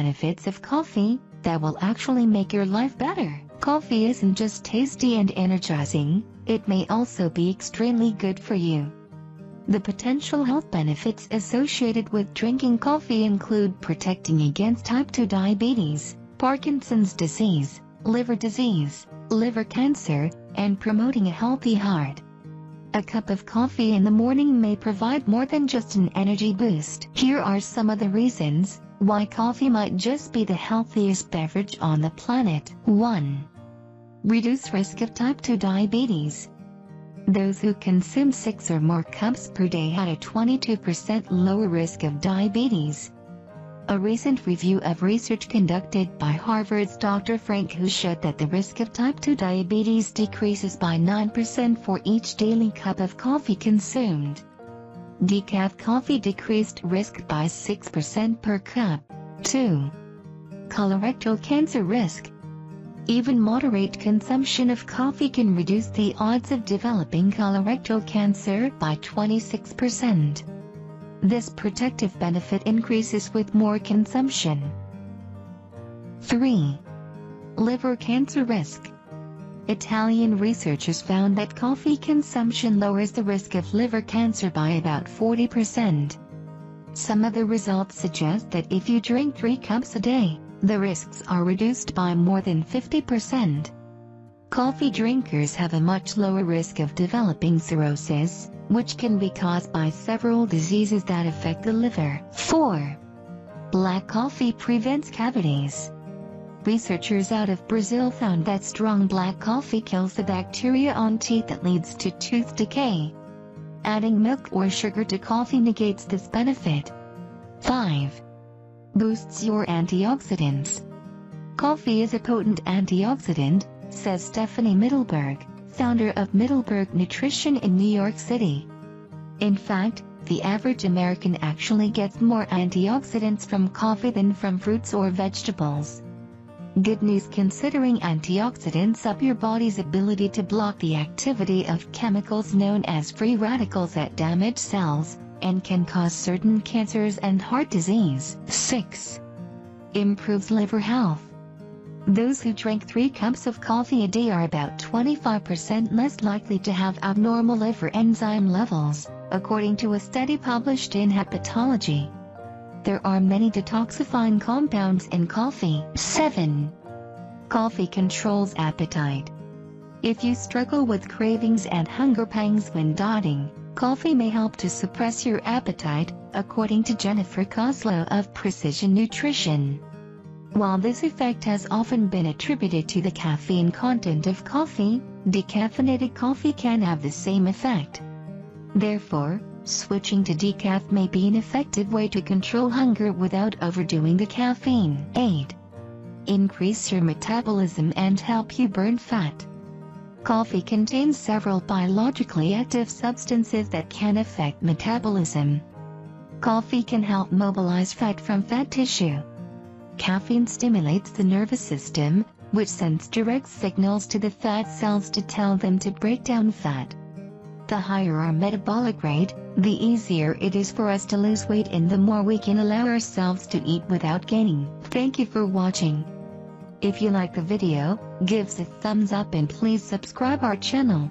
benefits of coffee that will actually make your life better. Coffee isn't just tasty and energizing, it may also be extremely good for you. The potential health benefits associated with drinking coffee include protecting against type 2 diabetes, Parkinson's disease, liver disease, liver cancer, and promoting a healthy heart. A cup of coffee in the morning may provide more than just an energy boost. Here are some of the reasons why coffee might just be the healthiest beverage on the planet. 1. Reduce risk of type 2 diabetes. Those who consume 6 or more cups per day had a 22% lower risk of diabetes. A recent review of research conducted by Harvard's Dr. Frank Hu showed that the risk of type 2 diabetes decreases by 9% for each daily cup of coffee consumed. Decaf coffee decreased risk by 6% per cup. 2. Colorectal cancer risk. Even moderate consumption of coffee can reduce the odds of developing colorectal cancer by 26%. This protective benefit increases with more consumption. 3. Liver cancer risk. Italian researchers found that coffee consumption lowers the risk of liver cancer by about 40%. Some of the results suggest that if you drink 3 cups a day, the risks are reduced by more than 50%. Coffee drinkers have a much lower risk of developing cirrhosis, which can be caused by several diseases that affect the liver. 4. Black coffee prevents cavities. Researchers out of Brazil found that strong black coffee kills the bacteria on teeth that leads to tooth decay. Adding milk or sugar to coffee negates this benefit. 5. Boosts your antioxidants. Coffee is a potent antioxidant, says Stephanie Middleberg, founder of Middleberg Nutrition in New York City. In fact, the average American actually gets more antioxidants from coffee than from fruits or vegetables. Good news, considering antioxidants up your body's ability to block the activity of chemicals known as free radicals that damage cells, and can cause certain cancers and heart disease. 6. Improves liver health. Those who drink 3 cups of coffee a day are about 25% less likely to have abnormal liver enzyme levels, according to a study published in Hepatology. There are many detoxifying compounds in coffee. 7. Coffee controls appetite. If you struggle with cravings and hunger pangs when dieting, coffee may help to suppress your appetite, according to Jennifer Koslow of Precision Nutrition. While this effect has often been attributed to the caffeine content of coffee, decaffeinated coffee can have the same effect. Therefore, switching to decaf may be an effective way to control hunger without overdoing the caffeine. 8. Increase your metabolism and help you burn fat. Coffee contains several biologically active substances that can affect metabolism. Coffee can help mobilize fat from fat tissue. Caffeine stimulates the nervous system, which sends direct signals to the fat cells to tell them to break down fat. The higher our metabolic rate, the easier it is for us to lose weight and the more we can allow ourselves to eat without gaining. Thank you for watching. If you like the video, give us a thumbs up and please subscribe our channel.